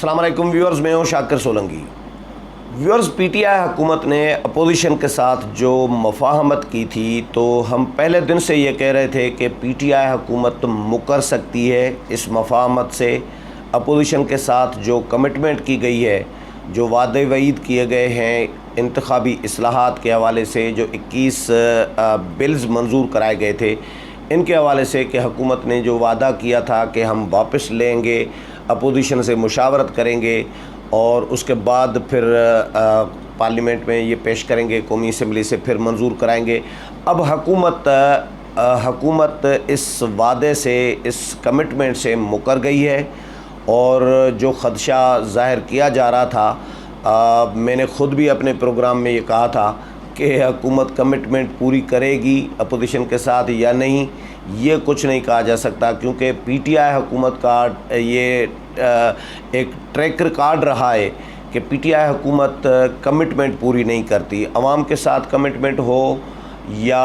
अस्सलाम वालेकुम व्यूअर्स, मैं हूँ शाकिर सोलंकी। व्यूअर्स, पीटीआई हुकूमत ने अपोजिशन के साथ जो मफाहमत की थी, तो हम पहले दिन से ये कह रहे थे कि पीटीआई हुकूमत मुकर सकती है इस मफाहमत से। अपोजिशन के साथ जो कमिटमेंट की गई है, जो वादे वईद किए गए हैं इंतखाबी इस्लाहात के हवाले से, जो 21 बिल्स मंजूर कराए गए थे, इनके हवाले से कि हुकूमत ने जो वादा किया था कि हम वापस लेंगे, अपोजिशन से मुशावरत करेंगे और उसके बाद फिर पार्लियामेंट में ये पेश करेंगे, कौमी असम्बली से फिर मंजूर कराएंगे। अब हुकूमत इस वादे से, इस कमिटमेंट से मुकर गई है और जो ख़दशा ज़ाहिर किया जा रहा था, मैंने ख़ुद भी अपने प्रोग्राम में ये कहा था कि हुकूमत कमिटमेंट पूरी करेगी अपोजिशन के साथ या नहीं, ये कुछ नहीं कहा जा सकता, क्योंकि पीटीआई हुकूमत का ये एक ट्रैक रिकॉर्ड रहा है कि पीटीआई हुकूमत कमिटमेंट पूरी नहीं करती। अवाम के साथ कमिटमेंट हो या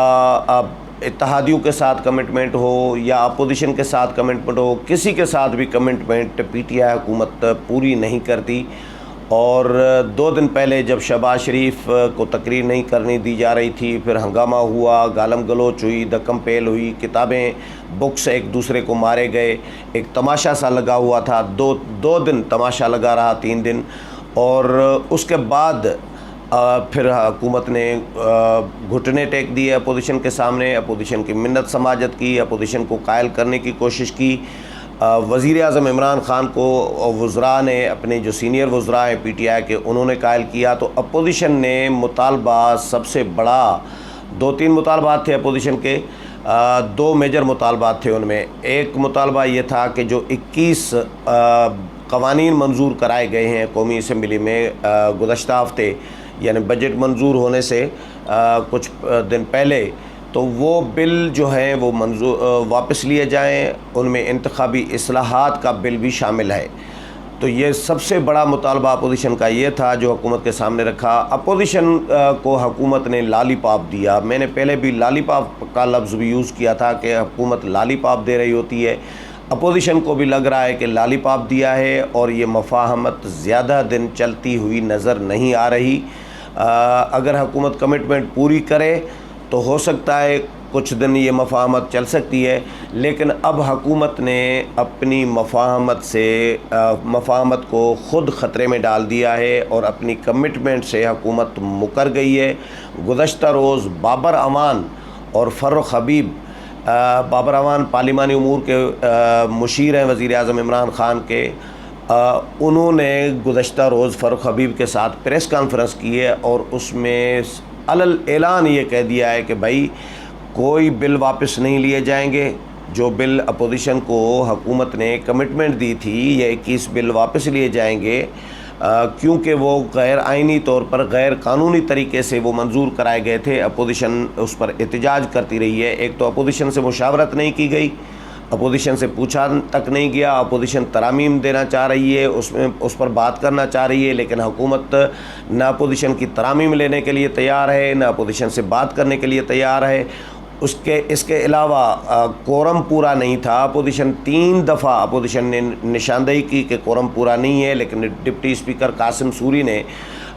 इत्तेहादियों के साथ कमिटमेंट हो या अपोजिशन के साथ कमिटमेंट हो, किसी के साथ भी कमिटमेंट पीटीआई हुकूमत पूरी नहीं करती। और 2 दिन पहले जब शहबाज शरीफ को तकरीर नहीं करने दी जा रही थी, फिर हंगामा हुआ, गालम गलोच हुई, दकम पेल हुई, किताबें, बुक्स एक दूसरे को मारे गए, एक तमाशा सा लगा हुआ था। दो दिन तमाशा लगा रहा, 3 दिन। और उसके बाद फिर हुकूमत ने घुटने टेक दिए अपोजिशन के सामने, अपोजिशन की मिन्नत समाजत की, अपोजिशन को कायल करने की कोशिश की। वज़ीर आज़म इमरान ख़ान को वज़रा ने, अपने जो सीनियर वज़रा हैं पीटीआई के, उन्होंने कायल किया। तो अपोजिशन ने मुतालबा, सबसे बड़ा 2-3 मुतालबात थे अपोजिशन के, 2 मेजर मुतालबात थे उनमें। एक मुतालबा ये था कि जो 21 क़वानीन मंजूर कराए गए हैं कौमी असम्बली में गुज़श्ता हफ़्ते, यानी बजट मंजूर होने से कुछ दिन पहले, तो वो बिल जो हैं वो वापस लिए जाएं। उनमें इंतखाबी इस्लाहात का बिल भी शामिल है। तो ये सबसे बड़ा मुतालबा अपोजिशन का ये था जो हुकूमत के सामने रखा। अपोजिशन को हुकूमत ने लालीपॉप दिया। मैंने पहले भी लालीपॉप का लफ्ज़ भी यूज़ किया था कि हुकूमत लालीपॉप दे रही होती है। अपोजिशन को भी लग रहा है कि लालीपॉप दिया है और ये मफाहमत ज़्यादा दिन चलती हुई नज़र नहीं आ रही। अगर हुकूमत कमिटमेंट पूरी करे तो हो सकता है कुछ दिन ये मफाहमत चल सकती है, लेकिन अब हुकूमत ने अपनी मफाहमत को ख़ुद ख़तरे में डाल दिया है और अपनी कमिटमेंट से हुकूमत मुकर गई है। गुज़श्ता रोज़ बाबर अवान और फ़र्रुख हबीब, बाबर अवान पार्लिमानी उमूर के मुशीर हैं वज़ीर आज़म इमरान ख़ान के, उन्होंने गुज़श्ता रोज़ फ़र्रुख हबीब के साथ प्रेस कॉन्फ्रेंस की है और उसमें अलल ऐलान ये कह दिया है कि भाई कोई बिल वापस नहीं लिए जाएंगे। जो बिल अपोजिशन को हुकूमत ने कमिटमेंट दी थी, ये 21 बिल वापस लिए जाएंगे, क्योंकि वो गैर आइनी तौर पर, गैर कानूनी तरीके से वो मंजूर कराए गए थे। अपोजिशन उस पर एहतजाज करती रही है। एक तो अपोजिशन से मुशावरत नहीं की गई, अपोजिशन से पूछा तक नहीं गया। अपोजिशन तरामीम देना चाह रही है, उस पर बात करना चाह रही है, लेकिन हुकूमत न अपोजिशन की तरामीम लेने के लिए तैयार है, न अपोजिशन से बात करने के लिए तैयार है। इसके अलावा कोरम पूरा नहीं था। अपोजिशन 3 दफ़ा अपोजिशन ने निशानदेही की कि कोरम पूरा नहीं है, लेकिन डिप्टी स्पीकर कासिम सूरी ने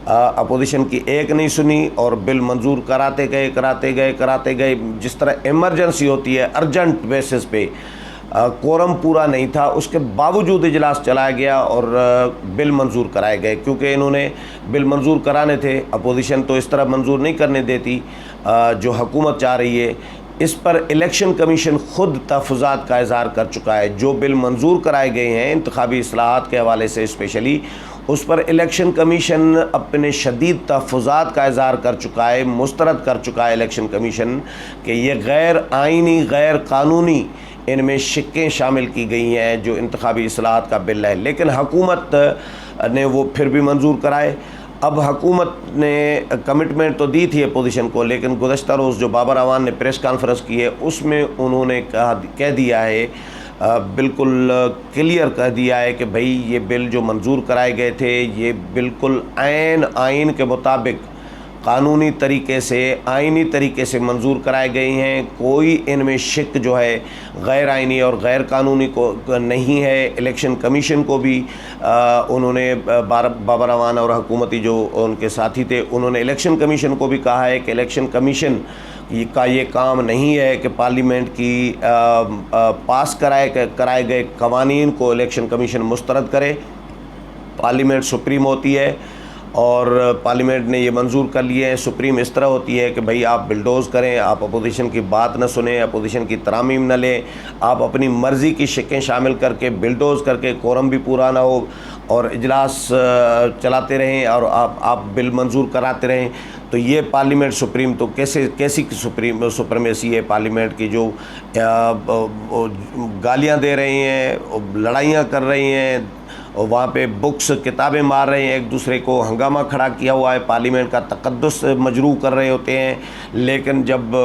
अपोजिशन की एक नहीं सुनी और बिल मंजूर कराते गए। जिस तरह इमरजेंसी होती है, अर्जेंट बेसिस पे कोरम पूरा नहीं था, उसके बावजूद इजलास चलाया गया और बिल मंजूर कराए गए, क्योंकि इन्होंने बिल मंजूर कराने थे। अपोजिशन तो इस तरह मंजूर नहीं करने देती जो हुकूमत चाह रही है। इस पर इलेक्शन कमीशन ख़ुद तहफ़्फ़ुज़ात का इज़हार कर चुका है। जो बिल मंजूर कराए गए हैं इंतखाबी इस्लाहात के हवाले से स्पेशली, उस पर इलेक्शन कमीशन अपने शदीद तहफ़्फ़ुज़ात का इज़हार कर चुका है, मुस्तरद कर चुका है इलेक्शन कमीशन कि ये गैर आइनी, गैर कानूनी इनमें शिक्कें शामिल की गई हैं जो इंतखाबी इस्लाहात का बिल है। लेकिन हुकूमत ने वो फिर भी मंजूर कराए। अब हुकूमत ने कमिटमेंट तो दी थी अपोजिशन को, लेकिन गुज़श्ता रोज़ जो बाबर अवान ने प्रेस कॉन्फ्रेंस की है उसमें उन्होंने कह दिया है, बिल्कुल क्लियर कह दिया है कि भाई ये बिल जो मंजूर कराए गए थे, ये बिल्कुल ऐन आइन के मुताबिक कानूनी तरीके से, आइनी तरीके से मंजूर कराए गए हैं। कोई इनमें शिक जो है गैर आइनी और गैर कानूनी को नहीं है। इलेक्शन कमीशन को भी उन्होंने बाबर अवान और हुकूमती जो उनके साथी थे, उन्होंने इलेक्शन कमीशन को भी कहा है कि इलेक्शन कमीशन का ये काम नहीं है कि पार्लियामेंट की पास कराए गए कवानीन को इलेक्शन कमीशन मुस्तरद करे। पार्लियामेंट सुप्रीम होती है और पार्लियामेंट ने ये मंजूर कर लिए हैं। सुप्रीम इस तरह होती है कि भाई आप बिल्डोज़ करें, आप अपोजिशन की बात न सुने, अपोजिशन की तरामीम न लें, आप अपनी मर्ज़ी की शिकें शामिल करके बिल्डोज़ करके कोरम भी पूरा ना हो और इजलास चलाते रहें और आप बिल मंजूर कराते रहें। तो ये पार्लियामेंट सुप्रीम तो कैसी सुप्रीमेसी है पार्लियामेंट की, जो गालियां दे रही हैं, लड़ाइयां कर रही हैं और वहाँ पे बुक्स किताबें मार रहे हैं, एक दूसरे को हंगामा खड़ा किया हुआ है, पार्लियामेंट का तकद्दुस मजरूह कर रहे होते हैं। लेकिन जब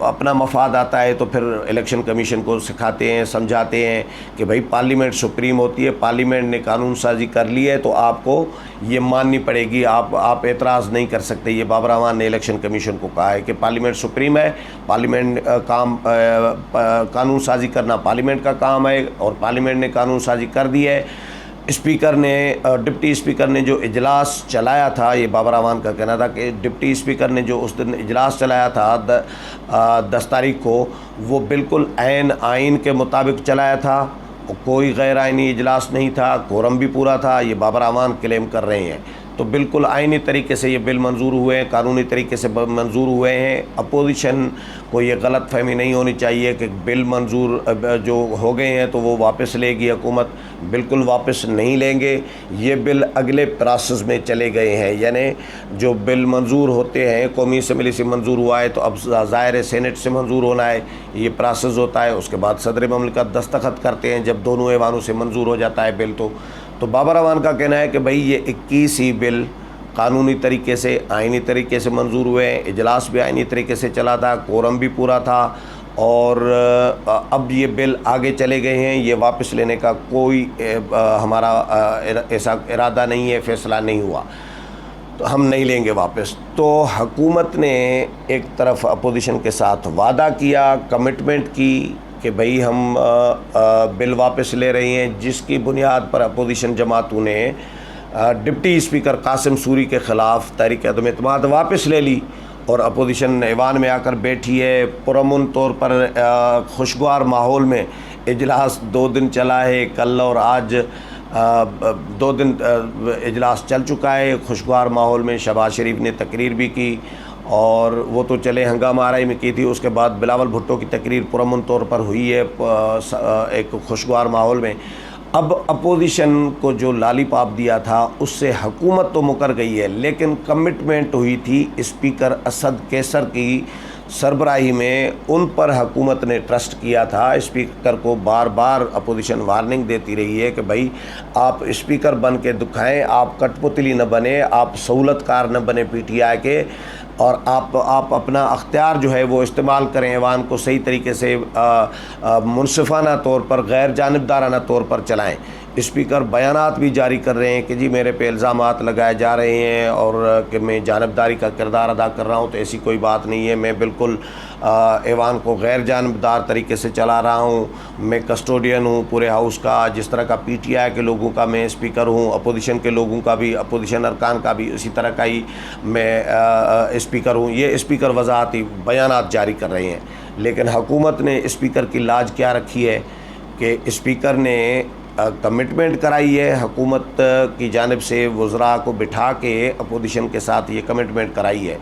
अपना मफाद आता है तो फिर इलेक्शन कमीशन को सिखाते हैं, समझाते हैं कि भाई पार्लियामेंट सुप्रीम होती है, पार्लियामेंट ने कानून साजी कर ली है तो आपको ये माननी पड़ेगी, आप एतराज़ नहीं कर सकते। ये बाबर अवान ने इलेक्शन कमीशन को कहा है कि पार्लियामेंट सुप्रीम है, पार्लियामेंट कानून साजी करना पार्लियामेंट का काम है और पार्लियामेंट ने कानून साजी कर दी है। स्पीकर ने, डिप्टी स्पीकर ने जो इजलास चलाया था, ये बाबर अवान का कहना था कि डिप्टी स्पीकर ने जो उस दिन इजलास चलाया था 10 तारीख को, वो बिल्कुल ऐन आइन के मुताबिक चलाया था, कोई गैर आइनी इजलास नहीं था, कोरम भी पूरा था। ये बाबर अवान क्लेम कर रहे हैं। तो बिल्कुल आइनी तरीके से ये बिल मंजूर हुए हैं, कानूनी तरीके से मंजूर हुए हैं। अपोजिशन को ये गलत फहमी नहीं होनी चाहिए कि बिल मंजूर जो हो गए हैं तो वो वापस लेगी हुकूमत, बिल्कुल वापस नहीं लेंगे। ये बिल अगले प्रोसेस में चले गए हैं, यानी जो बिल मंजूर होते हैं, कौमी असम्बली से मंजूर हुआ है तो अब ज़ाहिर है सेनेट से मंजूर होना है, ये प्रोसेस होता है। उसके बाद सदर ममलिकत दस्तखत करते हैं, जब दोनों ऐवानों से मंजूर हो जाता है बिल तो बाबर अवान का कहना है कि भाई ये 21 ही बिल कानूनी तरीके से, आइनी तरीके से मंजूर हुए हैं। इजलास भी आइनी तरीके से चला था, कोरम भी पूरा था और अब ये बिल आगे चले गए हैं। ये वापस लेने का कोई हमारा ऐसा इरादा नहीं है, फ़ैसला नहीं हुआ, तो हम नहीं लेंगे वापस। तो हुकूमत ने एक तरफ अपोजिशन के साथ वादा किया, कमिटमेंट की कि भाई हम बिल वापस ले रही हैं, जिसकी बुनियाद पर अपोजिशन जमातों ने डिप्टी स्पीकर कासिम सूरी के ख़िलाफ़ तहरीक अदम एतमाद वापस ले ली और अपोजिशन ऐवान में आकर बैठी है। पुरअमन तौर पर खुशगवार माहौल में इजलास 2 दिन चला है, कल और आज 2 दिन इजलास चल चुका है खुशगवार माहौल में। शहबाज शरीफ ने तकरीर भी की और वो तो चले हंगामा आराई में की थी, उसके बाद बिलावल भुट्टो की तकरीर पुरअमन तौर पर हुई है एक खुशगवार माहौल में। अब अपोजिशन को जो लालीपाप दिया था उससे हुकूमत तो मुकर गई है, लेकिन कमिटमेंट हुई थी स्पीकर असद कैसर की सरबराही में, उन पर हुकूमत ने ट्रस्ट किया था। स्पीकर को बार बार अपोजिशन वार्निंग देती रही है कि भाई आप स्पीकर बन के दिखाएँ, आप कठपुतली न बने, आप सहूलतकार न बने PTI के, और आप अपना अख्तियार जो है वो इस्तेमाल करें, ऐवान को सही तरीके से मुनसिफाना तौर पर, गैर जानिबदाराना तौर पर चलाएं। स्पीकर बयानात भी जारी कर रहे हैं कि जी मेरे पे इल्ज़ामात लगाए जा रहे हैं और कि मैं जानिबदारी का किरदार अदा कर रहा हूं, तो ऐसी कोई बात नहीं है। मैं बिल्कुल ऐवान को गैर जानिबदार तरीके से चला रहा हूं। मैं कस्टोडियन हूं पूरे हाउस का, जिस तरह का PTI के लोगों का मैं स्पीकर हूं, अपोजिशन के लोगों का भी, अपोजिशन अरकान का भी इसी तरह का ही मैं स्पीकर हूं। ये स्पीकर वजाहती बयानात जारी कर रहे हैं, लेकिन हुकूमत ने स्पीकर की लाज क्या रखी है कि स्पीकर ने कमिटमेंट कराई है, हुकूमत की जानिब से वज़रा को बिठा के अपोजिशन के साथ ये कमिटमेंट कराई है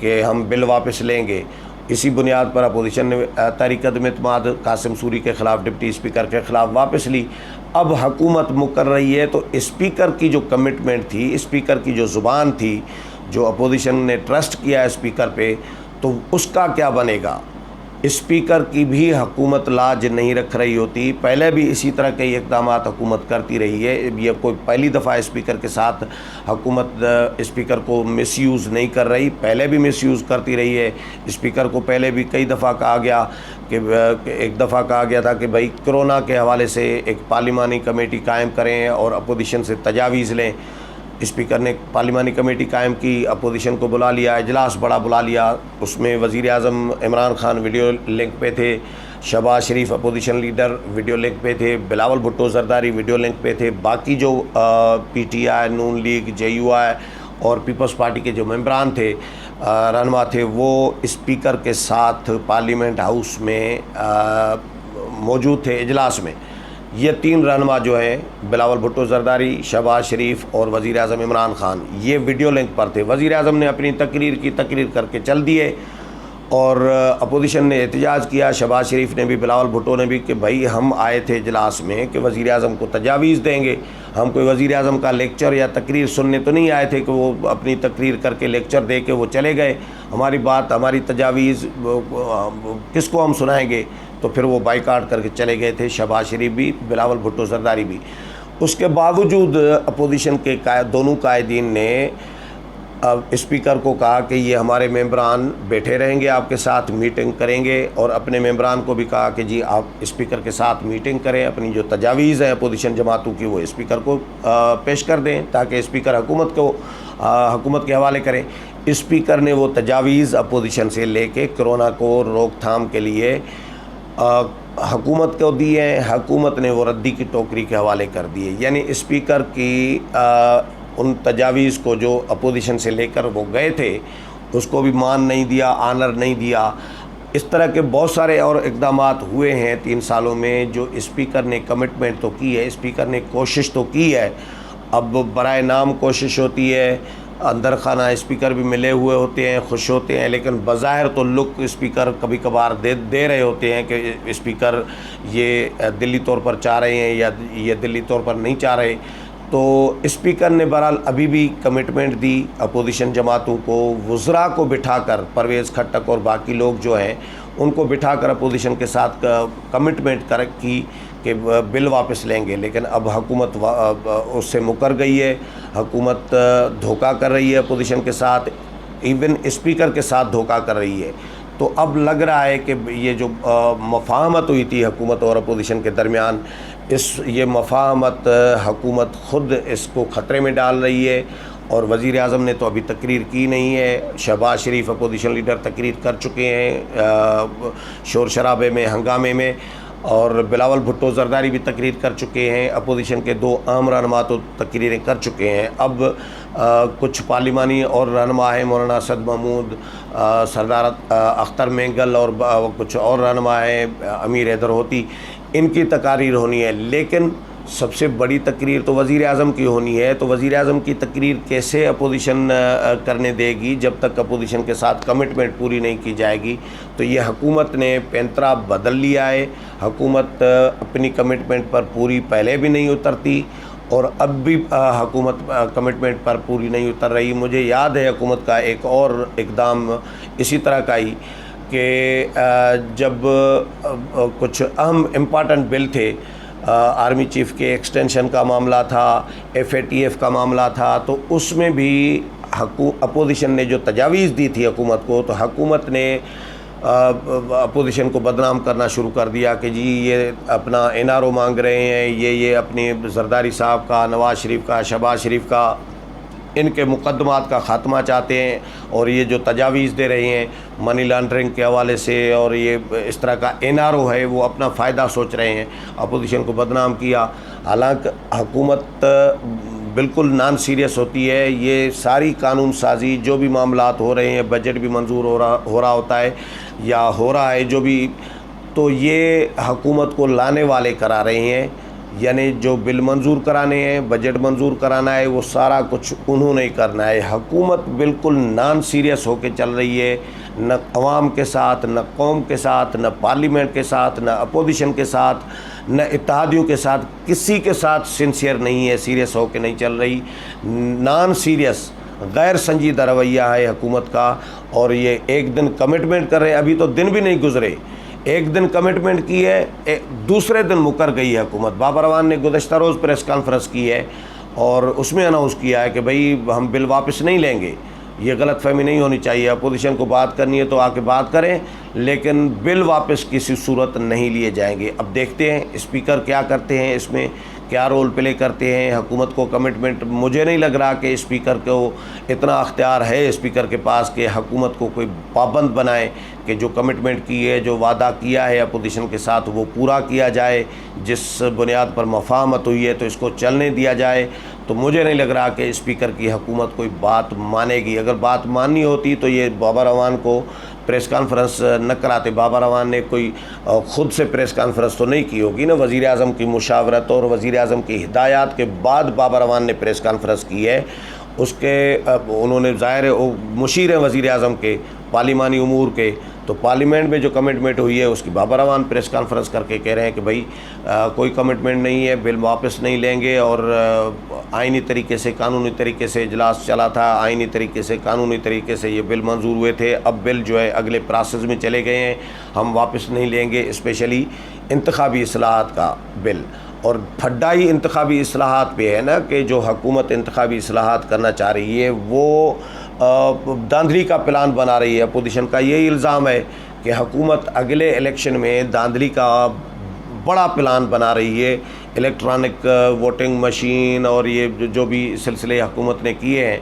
कि हम बिल वापस लेंगे। इसी बुनियाद पर अपोजिशन ने तहरीक अदम एतमाद कासिम सूरी के ख़िलाफ़, डिप्टी स्पीकर के ख़िलाफ़ वापस ली। अब हुकूमत मुकर रही है, तो स्पीकर की जो कमिटमेंट थी, स्पीकर की जो ज़ुबान थी, जो अपोजिशन ने ट्रस्ट किया है स्पीकर पे, तो उसका क्या बनेगा। स्पीकर की भी हुकूमत लाज नहीं रख रही होती। पहले भी इसी तरह के इक़दाम हुकूमत करती रही है, ये कोई पहली दफ़ा स्पीकर के साथ हुकूमत स्पीकर को मिसयूज़ नहीं कर रही, पहले भी मिसयूज़ करती रही है। स्पीकर को पहले भी कई दफ़ा कहा गया कि एक दफ़ा कहा गया था कि भाई कोरोना के हवाले से एक पार्लिमानी कमेटी कायम करें और अपोजिशन से तजावीज़ लें। स्पीकर ने पार्लिमानी कमेटी कायम की, अपोजिशन को बुला लिया, इजलास बड़ा बुला लिया। उसमें वज़ीर आज़म इमरान खान वीडियो लिंक पे थे, शहबाज शरीफ अपोजिशन लीडर वीडियो लिंक पे थे, बिलावल भुट्टो जरदारी वीडियो लिंक पे थे। बाकी जो PTI, नून लीग, JUI और पीपल्स पार्टी के जो मेंबरान थे, रहनुमा थे, वो स्पीकर के साथ पार्लियामेंट हाउस में मौजूद थे इजलास में। ये 3 रहनुमा जो हैं, बिलावल भुट्टो जरदारी, शहबाज शरीफ और वज़ीर आज़म इमरान खान, ये वीडियो लिंक पर थे। वज़ीर आज़म ने अपनी तकरीर करके चल दिए और अपोजिशन ने एहतजाज किया। शहबाज शरीफ ने भी, बिलावल भुट्टो ने भी, कि भाई हम आए थे इजलास में कि वज़ीर आज़म को तजावीज़ देंगे, हम कोई वज़ीर आज़म का लेक्चर या तकरीर सुनने तो नहीं आए थे कि वो अपनी तकरीर करके लेक्चर दे के वो चले गए। हमारी बात, हमारी तजावीज़ किसको हम सुनाएंगे? तो फिर वो बाइकाट करके चले गए थे, शहबाज शरीफ भी, बिलावल भुट्टो जरदारी भी। उसके बावजूद अपोजिशन के दोनों कायदीन ने स्पीकर को कहा कि ये हमारे मेंबरान बैठे रहेंगे, आपके साथ मीटिंग करेंगे, और अपने मेंबरान को भी कहा कि जी आप स्पीकर के साथ मीटिंग करें, अपनी जो तजावीज़ है अपोजिशन जमातों की वो स्पीकर को पेश कर दें ताकि स्पीकर हुकूमत के हवाले करें। स्पीकर ने वो तजावीज़ अपोजिशन से लेके कोरोना को रोकथाम के लिए हुकूमत को दी है, हुकूमत ने वो रद्दी की टोकरी के हवाले कर दिए। यानी स्पीकर की उन तजावीज़ को जो अपोजिशन से लेकर वो गए थे उसको भी मान नहीं दिया, आनर नहीं दिया। इस तरह के बहुत सारे और इक़दाम हुए हैं 3 सालों में जो स्पीकर ने कमिटमेंट तो की है, स्पीकर ने कोशिश तो की है। अब बराए नाम कोशिश होती है, अंदर खाना स्पीकर भी मिले हुए होते हैं, खुश होते हैं, लेकिन बज़ाहिर तो लुक स्पीकर कभी कभार दे रहे होते हैं कि स्पीकर ये दिल्ली तौर पर चाह रहे हैं या ये दिल्ली तौर पर नहीं चाह रहे। तो स्पीकर ने बहरहाल अभी भी कमिटमेंट दी अपोजिशन जमातों को, वज़रा को बिठाकर, परवेज़ खट्टक और बाकी लोग जो हैं उनको बिठाकर अपोजिशन के साथ कमिटमेंट की कि बिल वापस लेंगे। लेकिन अब हुकूमत उससे मुकर गई है, हुकूमत धोखा कर रही है अपोजिशन के साथ, इवन स्पीकर के साथ धोखा कर रही है। तो अब लग रहा है कि ये जो मफाहमत हुई थी हुकूमत और अपोजिशन के दरमियान, ये मफाहमत हुकूमत ख़ुद इसको ख़तरे में डाल रही है। और वज़ीर आज़म ने तो अभी तकरीर की नहीं है, शहबाज शरीफ अपोजिशन लीडर तकरीर कर चुके हैं शोर शराबे में, हंगामे में, और बिलावल भुट्टो जरदारी भी तकरीर कर चुके हैं। अपोजिशन के 2 आम रहनुमा तो तकरीरें कर चुके हैं। अब कुछ पार्लिमानी और रहनुमा हैं, मौलाना असद महमूद, सरदार अख्तर मेंगल और कुछ और रहनुमा हैं, अमीर हैदर होती, इनकी तकारीर होनी है। लेकिन सबसे बड़ी तकरीर तो वज़ीर आज़म की होनी है। तो वज़ीर आज़म की तकरीर कैसे अपोजिशन करने देगी जब तक अपोजिशन के साथ कमिटमेंट पूरी नहीं की जाएगी? तो ये हुकूमत ने पैंतरा बदल लिया है। हुकूमत अपनी कमिटमेंट पर पूरी पहले भी नहीं उतरती और अब भी हुकूमत कमिटमेंट पर पूरी नहीं उतर रही। मुझे याद है हुकूमत का एक और इक़दाम इसी तरह का ही कि जब कुछ अहम इम्पॉर्टेंट बिल थे, आर्मी चीफ़ के एक्सटेंशन का मामला था, FATF का मामला था, तो उसमें भी अपोजिशन ने जो तजावीज़ दी थी हुकूमत को, तो हुकूमत ने अपोजिशन को बदनाम करना शुरू कर दिया कि जी ये अपना NRO मांग रहे हैं, ये अपनी जरदारी साहब का, नवाज़ शरीफ का, शहबाज शरीफ का, इनके मुकदमात का ख़ात्मा चाहते हैं, और ये जो तजावीज़ दे रहे हैं मनी लॉन्ड्रिंग के हवाले से, और ये इस तरह का NRO है, वो अपना फ़ायदा सोच रहे हैं। अपोजिशन को बदनाम किया। हालांकि हुकूमत बिल्कुल नॉन सीरियस होती है। ये सारी कानून साजी जो भी मामलात हो रहे हैं, बजट भी मंजूर हो रहा होता है या हो रहा है जो भी, तो ये हुकूमत को लाने वाले करा रहे हैं। यानी जो बिल मंजूर कराने हैं, बजट मंजूर कराना है, वो सारा कुछ उन्होंने करना है। हुकूमत बिल्कुल नॉन सीरियस होकर चल रही है, न अवाम के साथ, न कौम के साथ, न पार्लियामेंट के साथ, न अपोजिशन के साथ, न इत्तेहादियों के साथ, किसी के साथ सिंसियर नहीं है, सीरियस होकर नहीं चल रही। नॉन सीरियस, गैर संजीदा रवैया है हुकूमत का। और ये एक दिन कमिटमेंट कर रहे हैं, अभी तो दिन भी नहीं गुजरे, एक दिन कमिटमेंट की है, दूसरे दिन मुकर गई है हुकूमत। बाबर अवान ने गुज़श्ता रोज़ प्रेस कॉन्फ्रेंस की है और उसमें अनाउंस किया है कि भाई हम बिल वापस नहीं लेंगे। ये गलत फहमी नहीं होनी चाहिए, अपोजिशन को बात करनी है तो आके बात करें, लेकिन बिल वापस किसी सूरत नहीं लिए जाएंगे। अब देखते हैं स्पीकर क्या करते हैं इसमें, क्या रोल प्ले करते हैं। हुकूमत को कमिटमेंट, मुझे नहीं लग रहा कि स्पीकर को इतना अख्तियार है स्पीकर के पास कि हुकूमत को कोई पाबंद बनाए कि जो कमिटमेंट की है, जो वादा किया है अपोजिशन के साथ, वो पूरा किया जाए। जिस बुनियाद पर मफाहमत हुई है तो इसको चलने दिया जाए। तो मुझे नहीं लग रहा कि स्पीकर की हुकूमत कोई बात मानेगी। अगर बात माननी होती तो ये बाबर अवान को प्रेस कॉन्फ्रेंस न कराते। बाबर अवान ने कोई ख़ुद से प्रेस कॉन्फ्रेंस तो नहीं की होगी ना, वज़ीर आज़म की मुशावरत और वज़ीर आज़म की हिदायत के बाद बाबर अवान ने प्रेस कॉन्फ्रेंस की है। उसके उन्होंने ज़ाहिर मुशीर हैं वज़ीर आज़म के पार्लिमानी उमूर के, तो पार्लियामेंट में जो कमिटमेंट हुई है उसकी बाबर अवान प्रेस कॉन्फ्रेंस करके कह रहे हैं कि भाई कोई कमिटमेंट नहीं है, बिल वापस नहीं लेंगे। और आइनी तरीके से, कानूनी तरीके से इजलास चला था, आइनी तरीके से, कानूनी तरीके से ये बिल मंजूर हुए थे। अब बिल जो है अगले प्रोसेस में चले गए हैं, हम वापस नहीं लेंगे। स्पेशली इंतखाबी इस्लाहात का बिल, और फड्डा ही इंतखाबी इस्लाहात पे है ना कि जो हुकूमत इंतखाबी इस्लाहात करना चाह रही है वो धांधली का प्लान बना रही है। अपोजिशन का यही इल्ज़ाम है कि हुकूमत अगले इलेक्शन में धांधली का बड़ा प्लान बना रही है। इलेक्ट्रॉनिक वोटिंग मशीन और ये जो भी सिलसिले हुकूमत ने किए हैं,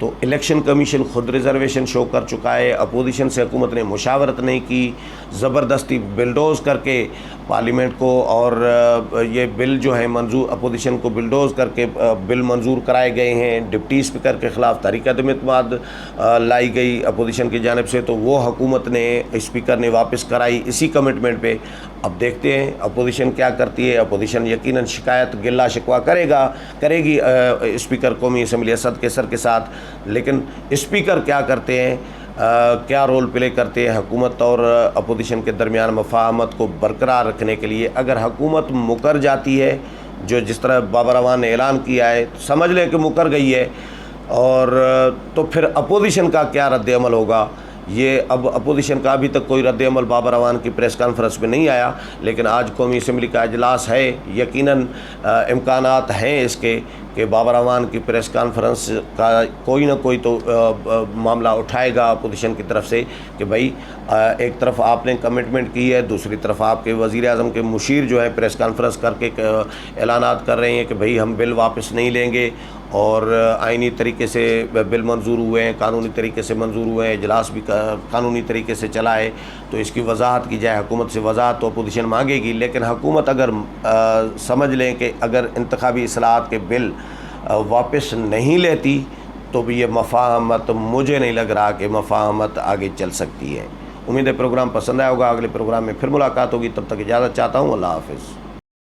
तो इलेक्शन कमीशन ख़ुद रिजर्वेशन शो कर चुका है। अपोजिशन से हुकूमत ने मुशावरत नहीं की, ज़बरदस्ती बिलडोज़ करके पार्लियामेंट को, और ये बिल जो है मंजूर, अपोजिशन को बिलडोज़ करके बिल मंजूर कराए गए हैं। डिप्टी स्पीकर के ख़िलाफ़ तहरीक अदम एतमाद लाई गई अपोजिशन की जानिब से, तो वो हुकूमत ने, स्पीकर ने वापस कराई इसी कमिटमेंट पे। अब देखते हैं अपोजिशन क्या करती है। अपोजिशन यकीनन शिकायत, गिल्ला शिकवा करेगी स्पीकर कौमी असम्बली असद कैसर के साथ, लेकिन स्पीकर क्या करते हैं, क्या रोल प्ले करते हैं हुकूमत और अपोजिशन के दरमियान मफाहमत को बरकरार रखने के लिए। अगर हुकूमत मुकर जाती है, जो जिस तरह बाबर अवान ने ऐलान किया है, तो समझ लें कि मुकर गई है, और तो फिर अपोजिशन का क्या रद्द अमल होगा। ये अब अपोजिशन का अभी तक कोई रद्द अमल बाबर अवान की प्रेस कॉन्फ्रेंस में नहीं आया, लेकिन आज कौमी असम्बली का इजलास है, यकीनन इम्कानात हैं इसके कि बाबर अवान की प्रेस कॉन्फ्रेंस का कोई ना कोई तो मामला उठाएगा अपोजिशन की तरफ से कि भाई एक तरफ आपने कमिटमेंट की है, दूसरी तरफ आपके वज़ीर आज़म के मुशीर जो है प्रेस कॉन्फ्रेंस करके ऐलानात कर रहे हैं कि भाई हम बिल वापस नहीं लेंगे, और आइनी तरीके से बिल मंजूर हुए हैं, कानूनी तरीके से मंजूर हुए हैं, इजलास भी कानूनी तरीके से चला है। तो इसकी वजाहत की जाए, हुकूमत से वजाहत तो अपोजिशन मांगेगी, लेकिन हुकूमत अगर समझ लें कि अगर इंतखाबी इस्लाहात के बिल वापस नहीं लेती तो भी ये मफाहमत, मुझे नहीं लग रहा कि मफाहमत आगे चल सकती है। उम्मीद है प्रोग्राम पसंद आया होगा। अगले प्रोग्राम में फिर मुलाकात होगी, तब तक इजाज़त चाहता हूँ। अल्लाह हाफ़िज़।